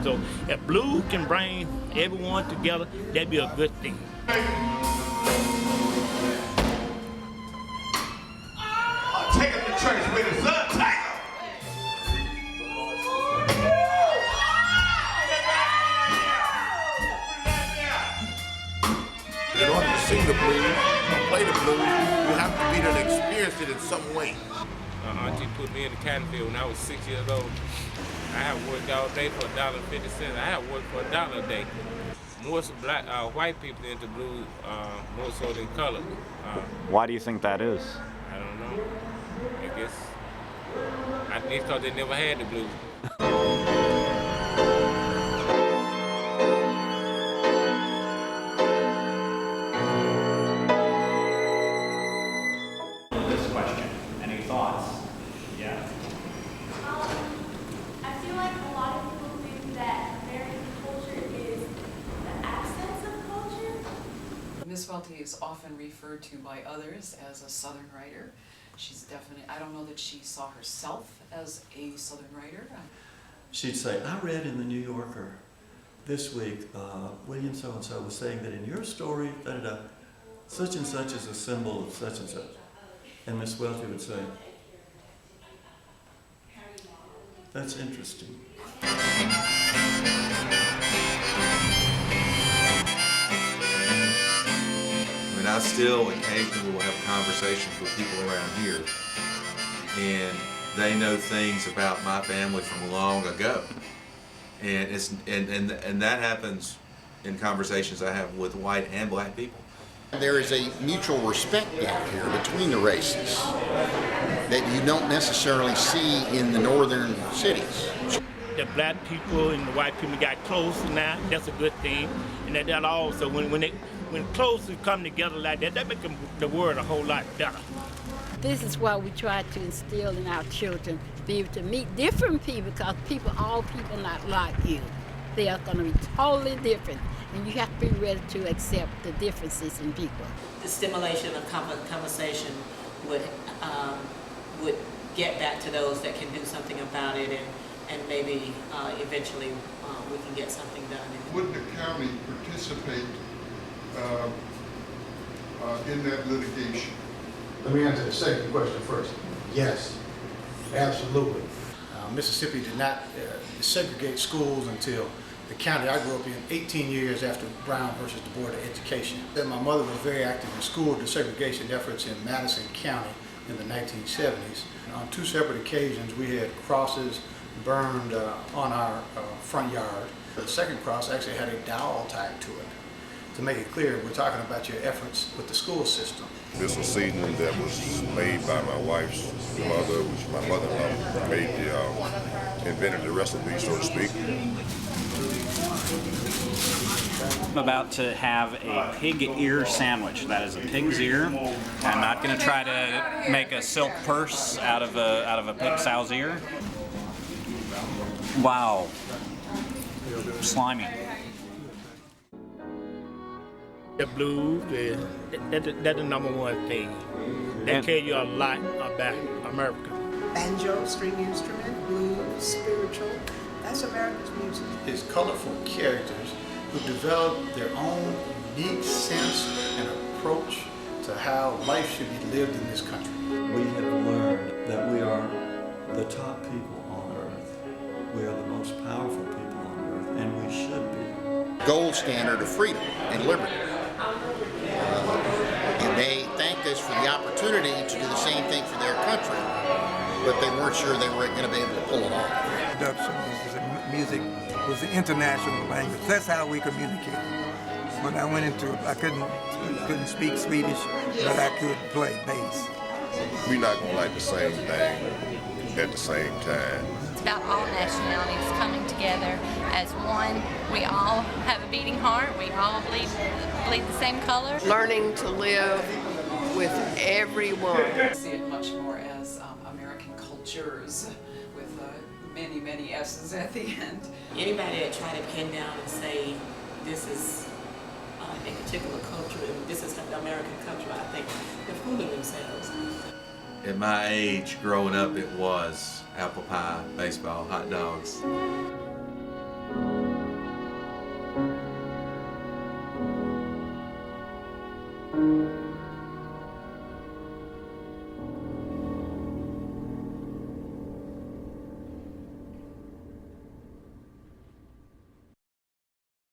So if blues can bring everyone together, that'd be a good thing. Take him to church with his son, take him! In order to sing the blues or play the blues, you have to be there to experience it in some way. Auntie put me in the cotton field when I was 6 years old. I have worked all day for $1.50. I have worked for $1 a day. More white people into blues, more so than colored. Why do you think that is? I don't know. I guess because they never had the blues. This question. Any thoughts? Yeah. I feel like a lot of people think that American culture is the absence of culture. Miss Welty is often referred to by others as a Southern writer. She's definitely, I don't know that she saw herself as a Southern writer. She'd say, I read in the New Yorker this week, William so-and-so was saying that in your story, da-da-da, such and such is a symbol of such and such. And Miss Welty would say, that's interesting. I still occasionally will have conversations with people around here, and they know things about my family from long ago, and that happens in conversations I have with white and black people. There is a mutual respect down here between the races that you don't necessarily see in the northern cities. The black people and the white people got closer now. That's a good thing, and that also when closely come together like that makes the world a whole lot better. This is what we try to instill in our children, be able to meet different people, because all people not like you. They are going to be totally different, and you have to be ready to accept the differences in people. The stimulation of conversation would get back to those that can do something about it, and maybe eventually we can get something done. Would the county participate in that litigation? Let me answer the second question first. Yes, absolutely. Mississippi did not segregate schools until the county I grew up in 18 years after Brown versus the Board of Education. Then my mother was very active in school desegregation efforts in Madison County in the 1970s. And on 2 separate occasions we had crosses burned on our front yard. The second cross actually had a dowel tied to it. To make it clear, we're talking about your efforts with the school system. This was seasoning that was made by my wife's mother, which my mother-in-law made invented the recipe, so to speak. I'm about to have a pig ear sandwich. That is a pig's ear. I'm not going to try to make a silk purse out of a pig sow's ear. Wow. Slimy. The blues, that's the number one thing. That tell you a lot about America. Banjo, string instrument, blues, spiritual, that's America's music. It's colorful characters who develop their own unique sense and approach to how life should be lived in this country. We have learned that we are the top people on earth. We are the most powerful people on earth, and we should be. Gold standard of freedom and liberty. And they thanked us for the opportunity to do the same thing for their country, but they weren't sure they were going to be able to pull it off. Production music was the international language. That's how we communicated. When I went into it, I couldn't speak Swedish, but I could play bass. We're not going to like the same thing at the same time. It's about all nationalities coming together as one. We all have a beating heart. We all bleed the same color. Learning to live with everyone. I see it much more as American cultures with many, many S's at the end. Anybody that try to pin down and say this is a particular culture and this is the American culture, I think they're fooling themselves. At my age, growing up, it was apple pie, baseball, hot dogs.